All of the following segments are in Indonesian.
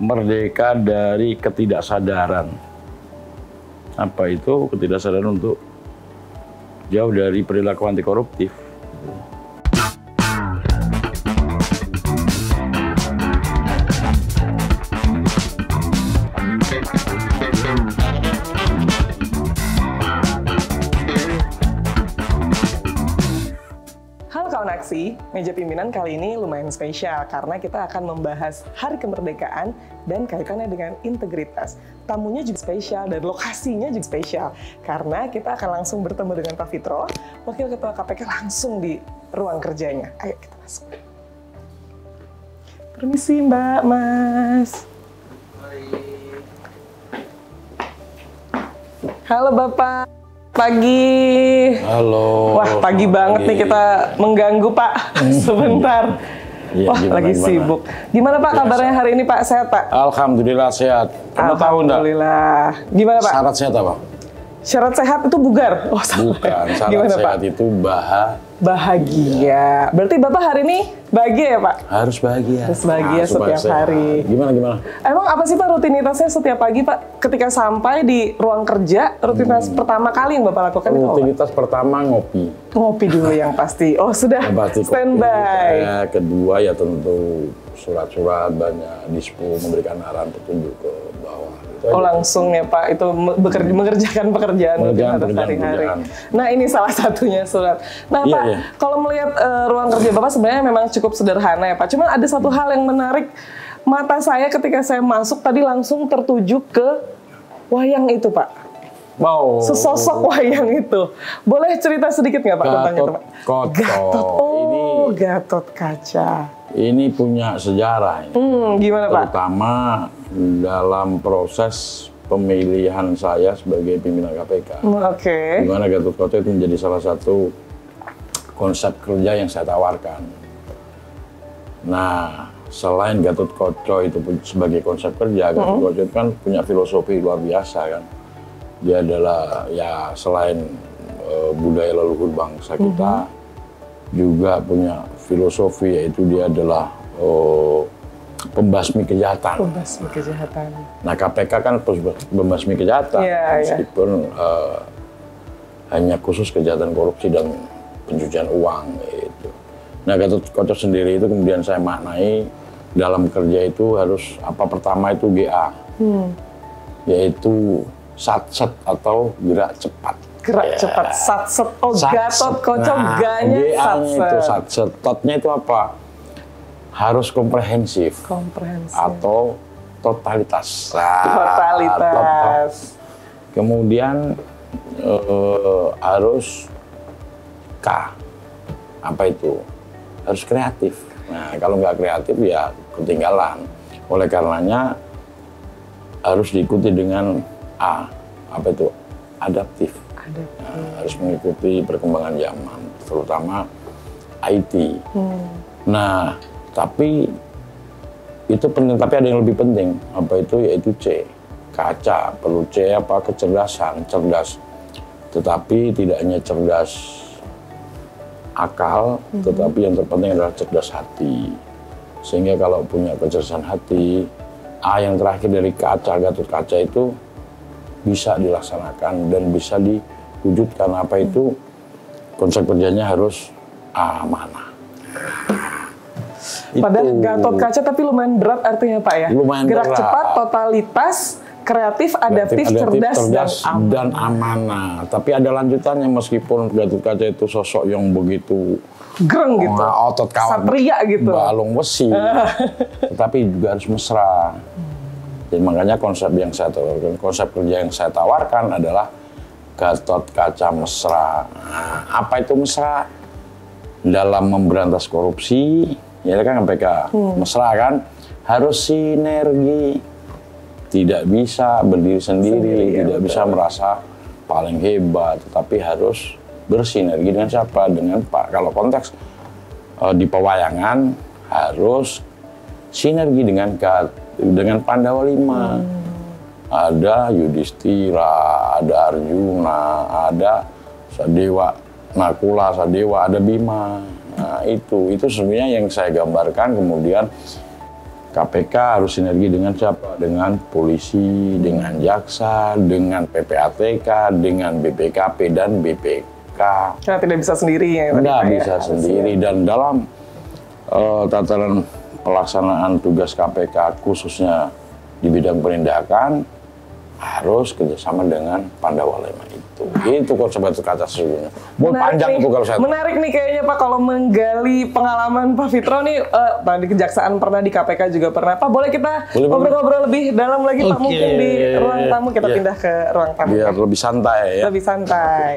merdeka dari ketidaksadaran. Apa itu ketidaksadaran untuk jauh dari perilaku anti koruptif. Aksi Meja Pimpinan kali ini lumayan spesial karena kita akan membahas Hari Kemerdekaan dan kaitannya dengan integritas. Tamunya juga spesial dan lokasinya juga spesial karena kita akan langsung bertemu dengan Pak Fitro, Wakil Ketua KPK langsung di ruang kerjanya. Ayo kita masuk. Permisi Mbak, Mas. Halo Bapak. Pagi. Halo. Wah, pagi banget nih kita mengganggu Pak. Sebentar. Ya, wah, lagi sibuk. Gimana Pak kabarnya hari ini Pak? Sehat Pak? Alhamdulillah sehat. Kamu tahu enggak? Alhamdulillah. Gimana Pak? Syarat sehat apa? Syarat sehat itu bugar. Oh, salah. Bukan, syarat Gimana, sehat Pak? itu bahagia. Berarti Bapak hari ini bahagia ya Pak? Harus bahagia. Harus bahagia supaya setiap hari. Gimana? Emang apa sih Pak rutinitasnya setiap pagi Pak? Ketika sampai di ruang kerja, rutinitas pertama kali yang Bapak lakukan itu apa? Rutinitas pertama ngopi. Ngopi dulu yang pasti. Oh sudah, standby. Kedua ya tentu surat-surat banyak dispo memberikan arahan petunjuk ke bawah. Oh langsung ya Pak, itu mengerjakan pekerjaan sehari-hari. Nah ini salah satunya surat. Nah Pak, kalau melihat ruang kerja Bapak sebenarnya memang cukup sederhana ya Pak. Cuma ada satu hal yang menarik mata saya ketika saya masuk tadi langsung tertuju ke wayang itu Pak. Wow. Sesosok wayang itu. Boleh cerita sedikit nggak Pak tentang itu Pak? Gatot. Oh, Gatot Kaca. Ini punya sejarah. Gimana Pak? Terutama dalam proses pemilihan saya sebagai pimpinan KPK. Oke. Di mana Gatot Kaca itu menjadi salah satu konsep kerja yang saya tawarkan. Nah, selain Gatot Kaca itu sebagai konsep kerja, Gatot Kaca itu kan punya filosofi luar biasa kan. Dia adalah ya selain budaya leluhur bangsa kita, juga punya filosofi yaitu dia adalah pembasmi kejahatan. Pembasmi kejahatan. Nah KPK kan pembasmi kejahatan, meskipun hanya khusus kejahatan korupsi dan pencucian uang gitu. Nah Gatot Kaca sendiri itu kemudian saya maknai dalam kerja itu harus apa pertama itu GA, yaitu satset atau gerak cepat. Gerak cepat, satset. Oh, Gatot Kaca G-nya satset. Itu satset. Totnya itu apa? Harus komprehensif. Atau totalitas. Totalitas. Kemudian harus K. Apa itu? Harus kreatif. Nah, kalau nggak kreatif ya ketinggalan. Oleh karenanya harus diikuti dengan A. Apa itu? Adaptif. Nah, harus mengikuti perkembangan zaman, terutama IT. Nah, tapi itu penting, tapi ada yang lebih penting. Apa itu? Yaitu C. Kaca. Perlu C apa? Kecerdasan, cerdas. Tetapi tidak hanya cerdas akal, tetapi yang terpenting adalah cerdas hati. Sehingga kalau punya kecerdasan hati, A yang terakhir dari kaca, Gatot Kaca itu bisa dilaksanakan dan bisa diwujudkan. Apa itu? Konsep kerjanya harus amanah. Padahal Gatot Kaca tapi lumayan berat artinya Pak ya? Lumayan gerak berat. Cepat, totalitas, kreatif, adaptif, cerdas dan amanah. Tapi ada lanjutannya, meskipun Gatot Kaca itu sosok yang begitu gereng gitu, otot kawan, satria gitu, balung besi, tetapi juga harus mesra. Jadi makanya konsep kerja yang saya tawarkan adalah Gatot Kaca mesra. Nah, apa itu mesra? Dalam memberantas korupsi, ya kan KPK mesra kan, harus sinergi. Tidak bisa berdiri sendiri, tidak bisa merasa paling hebat, tetapi harus bersinergi dengan siapa? Dengan Pak. Kalau konteks di pewayangan harus sinergi dengan Pandawa 5. Ada Yudhistira, ada Arjuna, ada Sadewa, Nakula, Sadewa, ada Bima. Nah itu sebenarnya yang saya gambarkan. Kemudian KPK harus sinergi dengan siapa? Dengan polisi, dengan jaksa, dengan PPATK, dengan BPKP dan BPK. Karena tidak bisa sendiri ya? Tidak bisa sendiri, dan dalam tataran pelaksanaan tugas KPK khususnya di bidang penindakan harus kerjasama dengan Pandawalema itu. Itu konsep Batu Kaca sesungguhnya. Panjang itu kalau saya. Menarik nih kayaknya Pak kalau menggali pengalaman Pak Fitro nih, di Kejaksaan pernah, di KPK juga pernah. Pak, boleh kita ngobrol-ngobrol lebih dalam lagi Pak, mungkin di ruang tamu, kita pindah ke ruang tamu. Biar lebih santai ya. Lebih santai.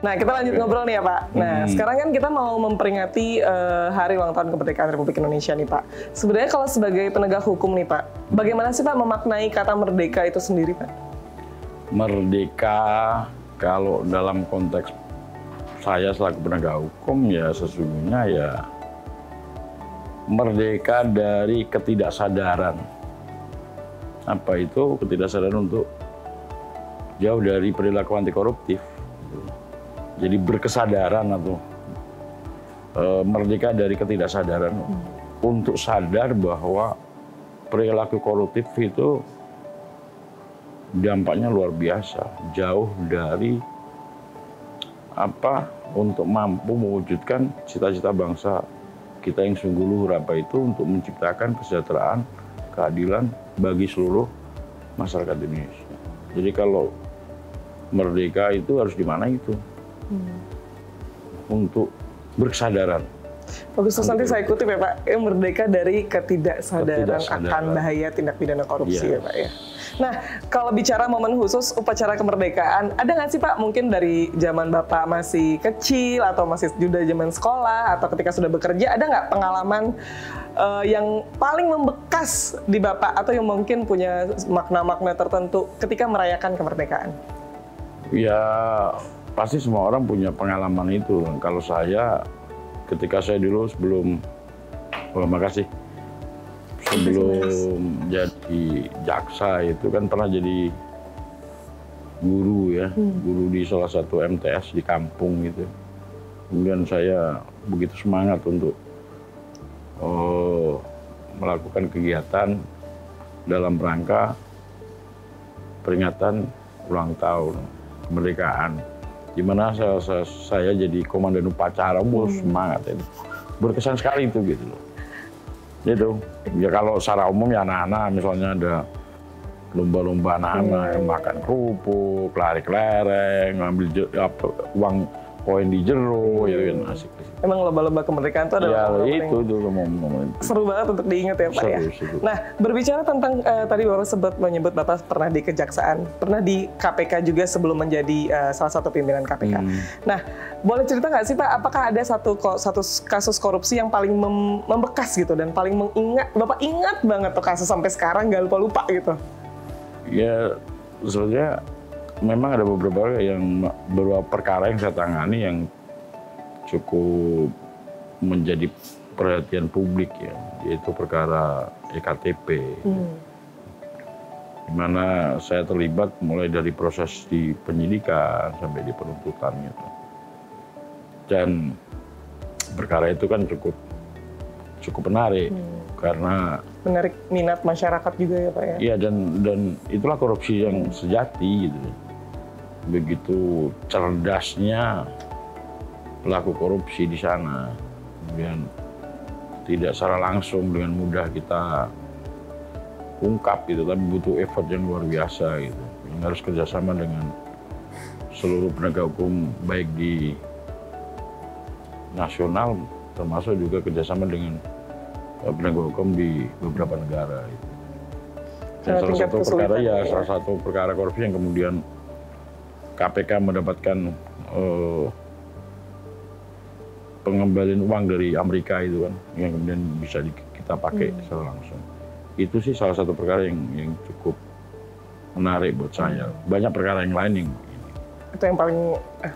Nah, kita lanjut ngobrol nih ya Pak. Nah, sekarang kan kita mau memperingati Hari Ulang Tahun Kemerdekaan Republik Indonesia nih Pak. Sebenarnya kalau sebagai penegak hukum nih Pak, bagaimana sih Pak memaknai kata merdeka itu sendiri Pak? Merdeka kalau dalam konteks saya selaku penegak hukum ya sesungguhnya ya merdeka dari ketidaksadaran. Apa itu ketidaksadaran untuk jauh dari perilaku anti koruptif. Jadi berkesadaran atau merdeka dari ketidaksadaran untuk sadar bahwa perilaku koruptif itu dampaknya luar biasa, jauh dari untuk mampu mewujudkan cita-cita bangsa kita yang sungguh luhur, apa itu untuk menciptakan kesejahteraan, keadilan bagi seluruh masyarakat Indonesia. Jadi kalau merdeka itu harus di mana itu? Untuk berkesadaran. Bagus, nanti saya kutip ya Pak, merdeka dari ketidaksadaran akan bahaya tindak pidana korupsi ya Pak ya. Nah, kalau bicara momen khusus upacara kemerdekaan, ada nggak sih Pak mungkin dari zaman Bapak masih kecil atau masih juga zaman sekolah atau ketika sudah bekerja, ada nggak pengalaman yang paling membekas di Bapak atau yang mungkin punya makna-makna tertentu ketika merayakan kemerdekaan? Ya, pasti semua orang punya pengalaman itu. Kalau saya, ketika saya dulu sebelum jadi jaksa itu kan pernah jadi guru ya, guru di salah satu MTS di kampung gitu. Kemudian saya begitu semangat untuk melakukan kegiatan dalam rangka peringatan ulang tahun kemerdekaan. Di mana saya jadi komandan upacara, semangat itu. Berkesan sekali itu gitu loh. Itu, ya kalau secara umum ya anak-anak misalnya ada lomba-lomba anak-anak yang makan kerupuk, lari kelereng, ngambil uang koin di jero, ya kan asik. Emang lomba-lomba kemerdekaan itu adalah itu momen seru banget untuk diingat ya Pak ya. Nah, berbicara tentang tadi Bapak sempat menyebut Bapak pernah di Kejaksaan, pernah di KPK juga sebelum menjadi salah satu pimpinan KPK. Nah, boleh cerita nggak sih Pak, apakah ada satu kasus korupsi yang paling membekas gitu dan paling mengingat, Bapak ingat banget tuh kasus sampai sekarang nggak lupa gitu? Ya, sebenarnya memang ada beberapa perkara yang saya tangani yang cukup menjadi perhatian publik ya, yaitu perkara EKTP, di mana saya terlibat mulai dari proses di penyidikan sampai di penuntutan gitu. Dan perkara itu kan cukup menarik karena menarik minat masyarakat juga ya Pak ya. Iya, dan itulah korupsi yang sejati gitu. Begitu cerdasnya pelaku korupsi di sana, kemudian tidak secara langsung dengan mudah kita ungkap gitu, tapi butuh effort yang luar biasa gitu. Yang harus kerjasama dengan seluruh penegak hukum baik di nasional termasuk juga kerjasama dengan penegak hukum di beberapa negara. Gitu. Dan salah satu perkara korupsi yang kemudian KPK mendapatkan pengembalian uang dari Amerika itu kan, yang kemudian bisa kita pakai secara langsung. Itu sih salah satu perkara yang cukup menarik buat saya. Banyak perkara yang lain yang itu yang paling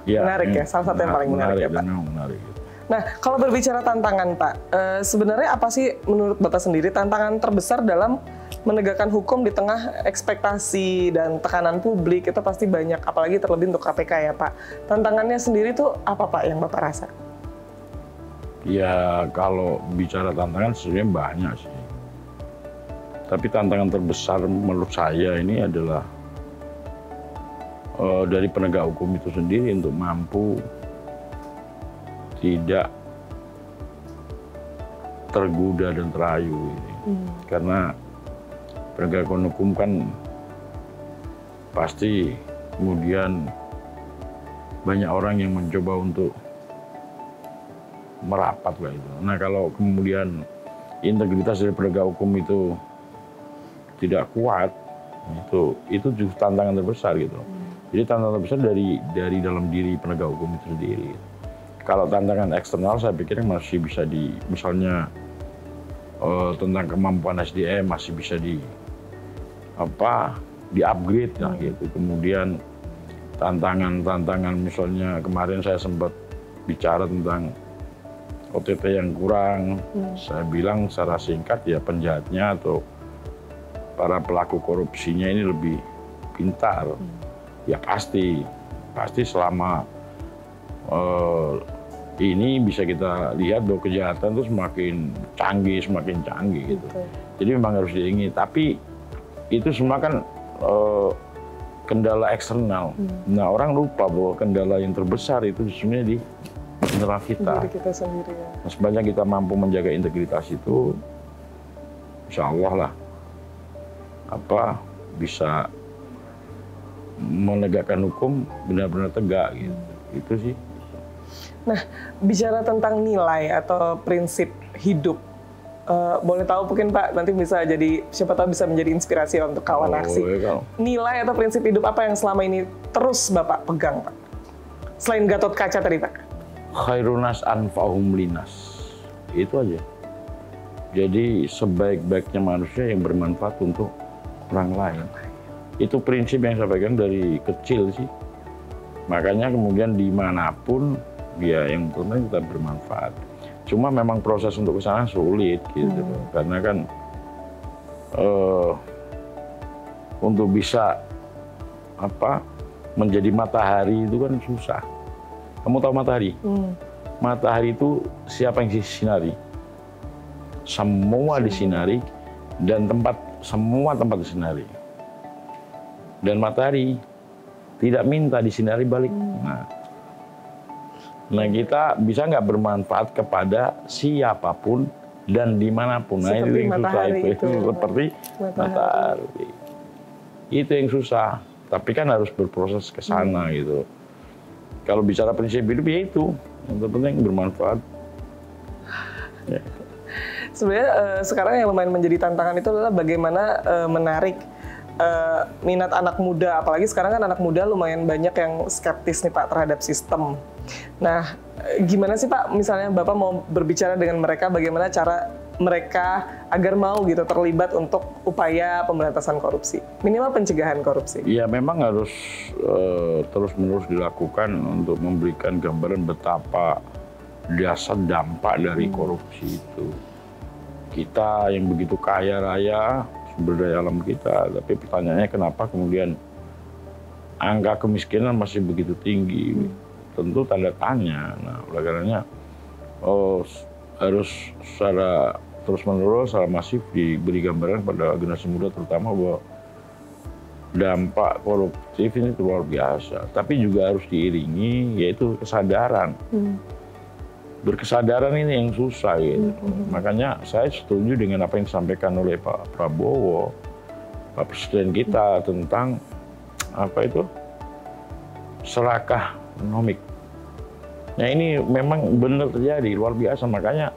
menarik ya, salah satu yang paling menarik ya Pak. Menarik gitu. Nah, kalau berbicara tantangan Pak, sebenarnya apa sih menurut Bapak sendiri tantangan terbesar dalam menegakkan hukum di tengah ekspektasi dan tekanan publik itu pasti banyak, apalagi terlebih untuk KPK ya Pak. Tantangannya sendiri tuh apa Pak yang Bapak rasa? Ya kalau bicara tantangan sebenarnya banyak sih. Tapi tantangan terbesar menurut saya ini adalah dari penegak hukum itu sendiri untuk mampu tidak tergoda dan terayu ini. Karena penegakan hukum kan pasti kemudian banyak orang yang mencoba untuk merapat lah itu. Nah kalau kemudian integritas dari penegak hukum itu tidak kuat, itu justru tantangan terbesar gitu. Jadi tantangan terbesar dari dalam diri penegak hukum itu sendiri. Kalau tantangan eksternal saya pikir masih bisa misalnya tentang kemampuan SDM masih bisa di-upgrade lah gitu. Kemudian tantangan misalnya kemarin saya sempat bicara tentang OTT yang kurang, saya bilang secara singkat ya penjahatnya atau para pelaku korupsinya ini lebih pintar. Ya pasti selama ini bisa kita lihat bahwa kejahatan itu semakin canggih gitu. Jadi memang harus diingat. Tapi itu semua kan kendala eksternal. Nah orang lupa bahwa kendala yang terbesar itu sebenarnya di internal kita. Diri kita sendiri ya. Nah, sebanyak kita mampu menjaga integritas itu, insya Allah lah, bisa menegakkan hukum benar-benar tegak gitu. Itu sih. Nah, bicara tentang nilai atau prinsip hidup, boleh tahu mungkin Pak, nanti bisa jadi, siapa tahu bisa menjadi inspirasi untuk kawan aksi. Ya, nilai atau prinsip hidup apa yang selama ini terus Bapak pegang Pak? Selain Gatot Kaca tadi Pak. Khairunas anfa'hum linas. Itu aja. Jadi sebaik-baiknya manusia yang bermanfaat untuk orang lain. Itu prinsip yang saya pegang dari kecil sih. Makanya kemudian dimanapun ya yang penting kita bermanfaat. Cuma memang proses untuk kesana sulit gitu. Karena kan untuk bisa menjadi matahari itu kan susah. Kamu tahu matahari? Matahari itu siapa yang disinari? Semua disinari dan semua tempat disinari. Dan matahari tidak minta disinari balik. Nah kita bisa nggak bermanfaat kepada siapapun dan dimanapun. Nah itu yang susah itu. Seperti matahari. Itu yang susah. Tapi kan harus berproses ke sana gitu. Kalau bicara prinsip hidup ya itu, yang terpenting bermanfaat. Ya. Sebenarnya sekarang yang lumayan menjadi tantangan itu adalah bagaimana menarik minat anak muda, apalagi sekarang kan anak muda lumayan banyak yang skeptis nih Pak terhadap sistem. Nah, gimana sih Pak, misalnya Bapak mau berbicara dengan mereka, bagaimana cara mereka agar mau gitu terlibat untuk upaya pemberantasan korupsi, minimal pencegahan korupsi? Ya memang harus terus-menerus dilakukan untuk memberikan gambaran betapa dasar dampak dari korupsi itu. Kita yang begitu kaya raya sumber daya alam kita, tapi pertanyaannya kenapa kemudian angka kemiskinan masih begitu tinggi? Tentu tanda tanya. Nah, oleh karenanya harus secara terus-menerus, secara masif diberi gambaran pada generasi muda terutama bahwa dampak koruptif ini luar biasa. Tapi juga harus diiringi yaitu kesadaran. Berkesadaran ini yang susah gitu. Makanya saya setuju dengan apa yang disampaikan oleh Pak Prabowo, Pak Presiden kita tentang serakah ekonomik. Nah ini memang benar terjadi, luar biasa. Makanya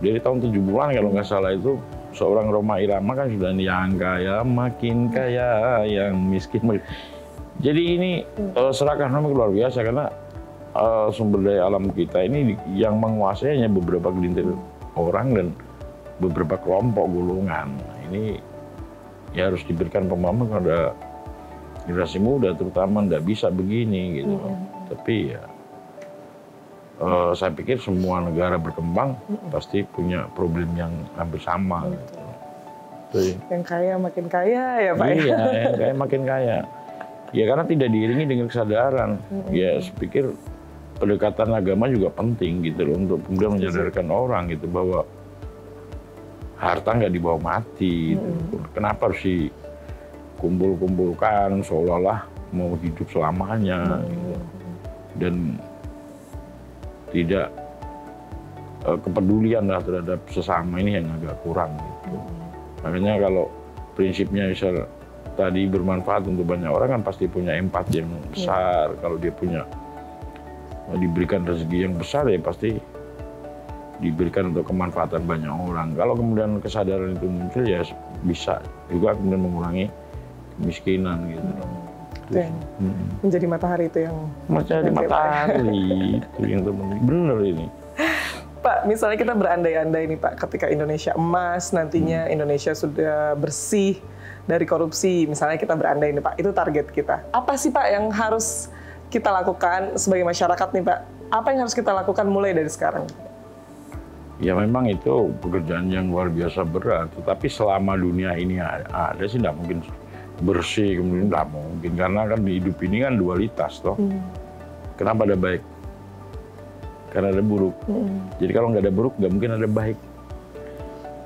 dari tahun 70-an kalau nggak salah itu seorang Rhoma Irama kan sudah yang kaya makin kaya, yang miskin. Jadi ini serakah ekonomi luar biasa karena sumber daya alam kita ini yang menguasai hanya beberapa gelintir orang dan beberapa kelompok golongan. Nah, ini ya harus diberikan pemahaman kepada generasi muda terutama, nggak bisa begini gitu. Tapi ya saya pikir semua negara berkembang pasti punya problem yang hampir sama. Gitu. Yang kaya makin kaya ya Pak? Iya, yang kaya makin kaya. Ya karena tidak diiringi dengan kesadaran. Ya saya pikir pendekatan agama juga penting gitu loh, untuk kemudian menyadarkan orang gitu bahwa harta nggak dibawa mati. Gitu. Kenapa harus dikumpul-kumpulkan seolah-olah mau hidup selamanya gitu. Dan tidak kepedulian lah terhadap sesama ini yang agak kurang gitu. Makanya kalau prinsipnya misal tadi bermanfaat untuk banyak orang kan pasti punya empati yang besar. Kalau dia diberikan rezeki yang besar ya pasti diberikan untuk kemanfaatan banyak orang. Kalau kemudian kesadaran itu muncul ya bisa juga kemudian mengurangi kemiskinan gitu. Menjadi matahari itu yang matahari itu yang terpenting. Bener ini. Pak, misalnya kita berandai-andai nih Pak, ketika Indonesia emas nantinya Indonesia sudah bersih dari korupsi, misalnya kita berandai nih Pak, itu target kita. Apa sih Pak yang harus kita lakukan sebagai masyarakat nih Pak? Apa yang harus kita lakukan mulai dari sekarang? Ya memang itu pekerjaan yang luar biasa berat, tetapi selama dunia ini ada sih tidak mungkin bersih, kemudian tidak mungkin, karena kan di hidup ini kan dualitas toh. Kenapa ada baik? Karena ada buruk. Jadi kalau nggak ada buruk, nggak mungkin ada baik.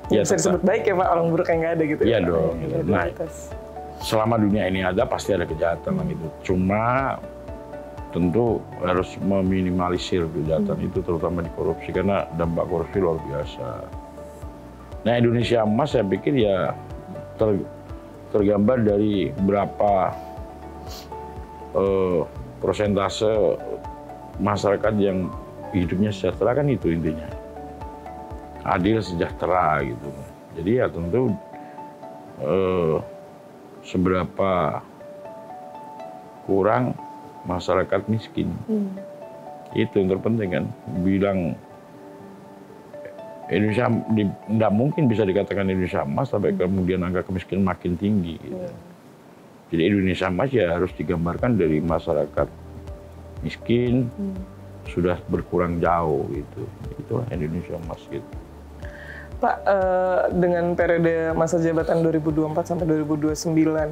Ya, bisa disebut baik ya Pak, orang buruk yang nggak ada gitu. Iya dong. Gitu. Nah, selama dunia ini ada pasti ada kejahatan gitu. Cuma tentu harus meminimalisir kejahatan itu, terutama di korupsi, karena dampak korupsi luar biasa. Nah, Indonesia emas saya pikir ya tergambar dari berapa persentase masyarakat yang hidupnya sejahtera, kan itu intinya. Adil sejahtera gitu. Jadi ya tentu seberapa kurang masyarakat miskin. Itu yang terpenting kan. Bilang Indonesia tidak mungkin bisa dikatakan Indonesia emas sampai kemudian angka kemiskinan makin tinggi gitu. Jadi Indonesia emas ya harus digambarkan dari masyarakat miskin sudah berkurang jauh gitu. Itulah Indonesia emas gitu. Pak, dengan periode masa jabatan 2024 sampai 2029,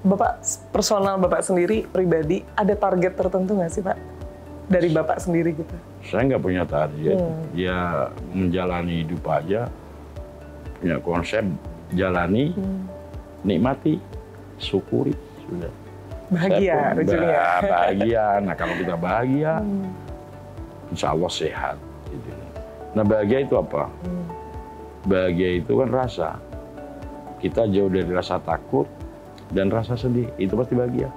Bapak personal Bapak sendiri pribadi ada target tertentu nggak sih Pak? Dari Bapak sendiri gitu? Saya nggak punya target, ya menjalani hidup aja, punya konsep, jalani, nikmati, syukuri, sudah. Bahagia, ujungnya. Bahagia, nah kalau kita bahagia, insya Allah sehat. Gitu. Nah bahagia itu apa? Bahagia itu kan rasa. Kita jauh dari rasa takut dan rasa sedih, itu pasti bahagia.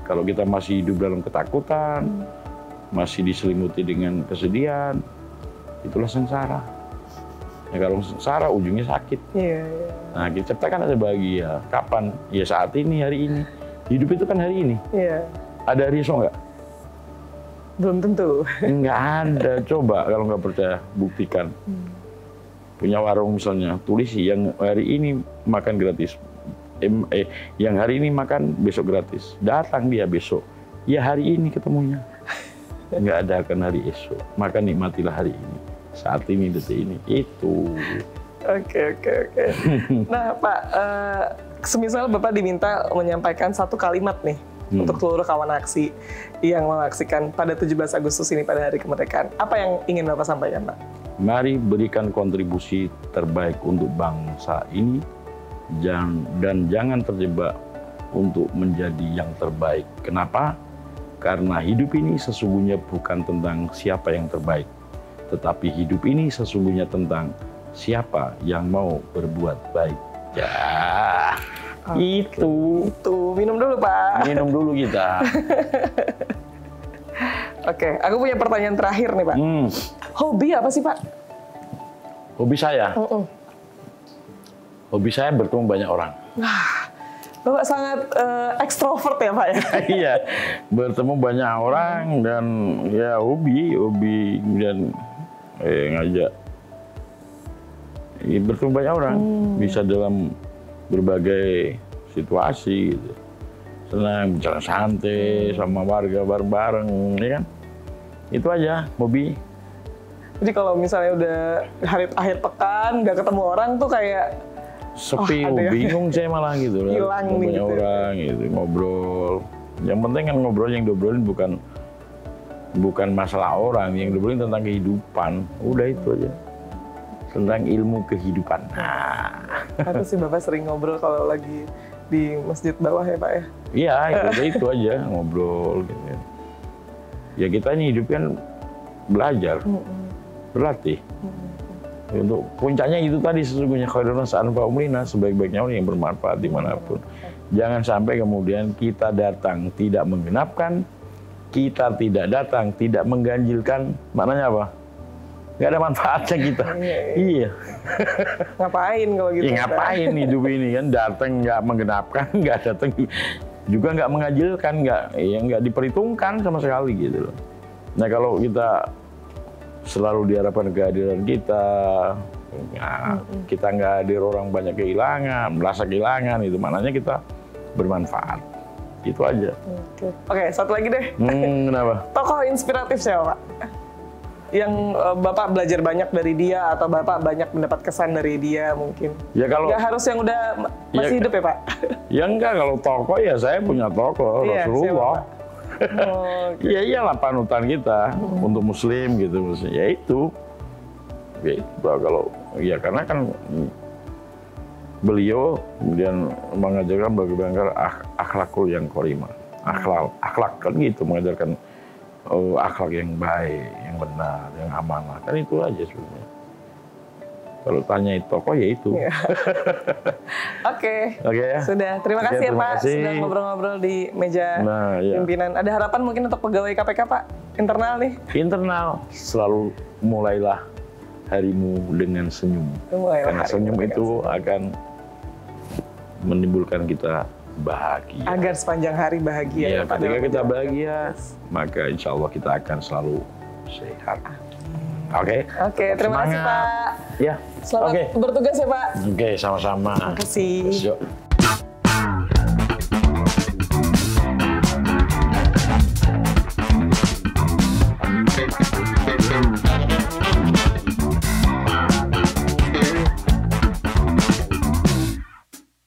Kalau kita masih hidup dalam ketakutan, masih diselimuti dengan kesedihan, itulah sengsara. Ya kalau sengsara ujungnya sakit. Nah kita ciptakan ada bahagia. Kapan? Ya saat ini, hari ini. Hidup itu kan hari ini. Ada hari esok nggak? Belum tentu. Nggak ada. Coba kalau nggak percaya, buktikan. Punya warung misalnya, tulis yang hari ini makan gratis. Yang hari ini makan, besok gratis. Datang dia besok. Ya hari ini ketemunya. Nggak ada akan hari esok. Maka nikmatilah hari ini. Saat ini, detik ini. Itu. Oke. Nah Pak, semisal Bapak diminta menyampaikan satu kalimat nih untuk seluruh kawan aksi yang mengaksikan pada 17 Agustus ini pada hari kemerdekaan. Apa yang ingin Bapak sampaikan Pak? Mari berikan kontribusi terbaik untuk bangsa ini. Dan jangan terjebak untuk menjadi yang terbaik. Kenapa? Karena hidup ini sesungguhnya bukan tentang siapa yang terbaik, tetapi hidup ini sesungguhnya tentang siapa yang mau berbuat baik. Ya, itu. Minum dulu Pak. Minum dulu kita. Oke, aku punya pertanyaan terakhir nih Pak. Hobi apa sih Pak? Hobi saya? Hobi saya bertemu banyak orang. Wah, Bapak sangat ekstrovert ya Pak ya? Iya, bertemu banyak orang dan ya hobi dan ngajak. Bertemu banyak orang, bisa dalam berbagai situasi gitu. Senang bicara santai sama warga bareng-bareng, ya kan? Itu aja hobi. Jadi kalau misalnya udah hari akhir pekan nggak ketemu orang tuh kayak sepi, bingung saya malah gitu lah. Hilang nih banyak gitu. Orang gitu ngobrol. Yang penting kan ngobrol yang diobrolin bukan bukan masalah orang, yang dibeli tentang kehidupan. Udah itu aja. Tentang ilmu kehidupan. Nah. Itu sih Bapak sering ngobrol kalau lagi di masjid bawah ya Pak ya? Iya, itu aja ngobrol gitu. Ya kita ini hidup kan belajar, berlatih. Untuk puncaknya itu tadi sesungguhnya khairun nas anfa'umlina, sebaik-baiknya orang yang bermanfaat dimanapun. Jangan sampai kemudian kita datang tidak menggenapkan, kita tidak datang tidak mengganjilkan, maknanya apa? Nggak ada manfaatnya kita. Iya. Ngapain kalau gitu? Ya, ngapain hidup ini kan, datang nggak menggenapkan, nggak datang juga nggak mengajilkan, nggak diperhitungkan sama sekali gitu loh. Nah kalau kita selalu diharapkan kehadiran kita, kita nggak hadir orang banyak kehilangan, merasa kehilangan, itu maknanya kita bermanfaat. Itu aja. Oke, satu lagi deh. Kenapa? Tokoh inspiratif siapa Pak? Yang Bapak belajar banyak dari dia atau Bapak banyak mendapat kesan dari dia mungkin? Ya kalau nggak harus yang udah masih hidup ya Pak? Ya enggak, kalau tokoh ya saya punya tokoh, Rasulullah. Ya iyalah panutan kita untuk muslim gitu, ya itu kalau ya karena kan beliau kemudian mengajarkan bagaimana akhlakul yang korima, akhlak kan gitu, mengajarkan akhlak yang baik, yang benar, yang amanah, kan itu aja sebenarnya. Kalau tanya itu tokoh ya itu. Oke. Ya. Sudah. Terima kasih ya Pak sudah ngobrol-ngobrol di meja pimpinan. Ada harapan mungkin untuk pegawai KPK Pak? Internal nih? Internal selalu mulailah harimu dengan senyum. Karena senyum itu akan menimbulkan kita bahagia. Agar sepanjang hari bahagia. Ya, ketika kita bahagia, maka insya Allah kita akan selalu sehat. Oke, terima kasih Pak. Ya. Selamat bertugas ya Pak. Oke, sama-sama. Terima kasih.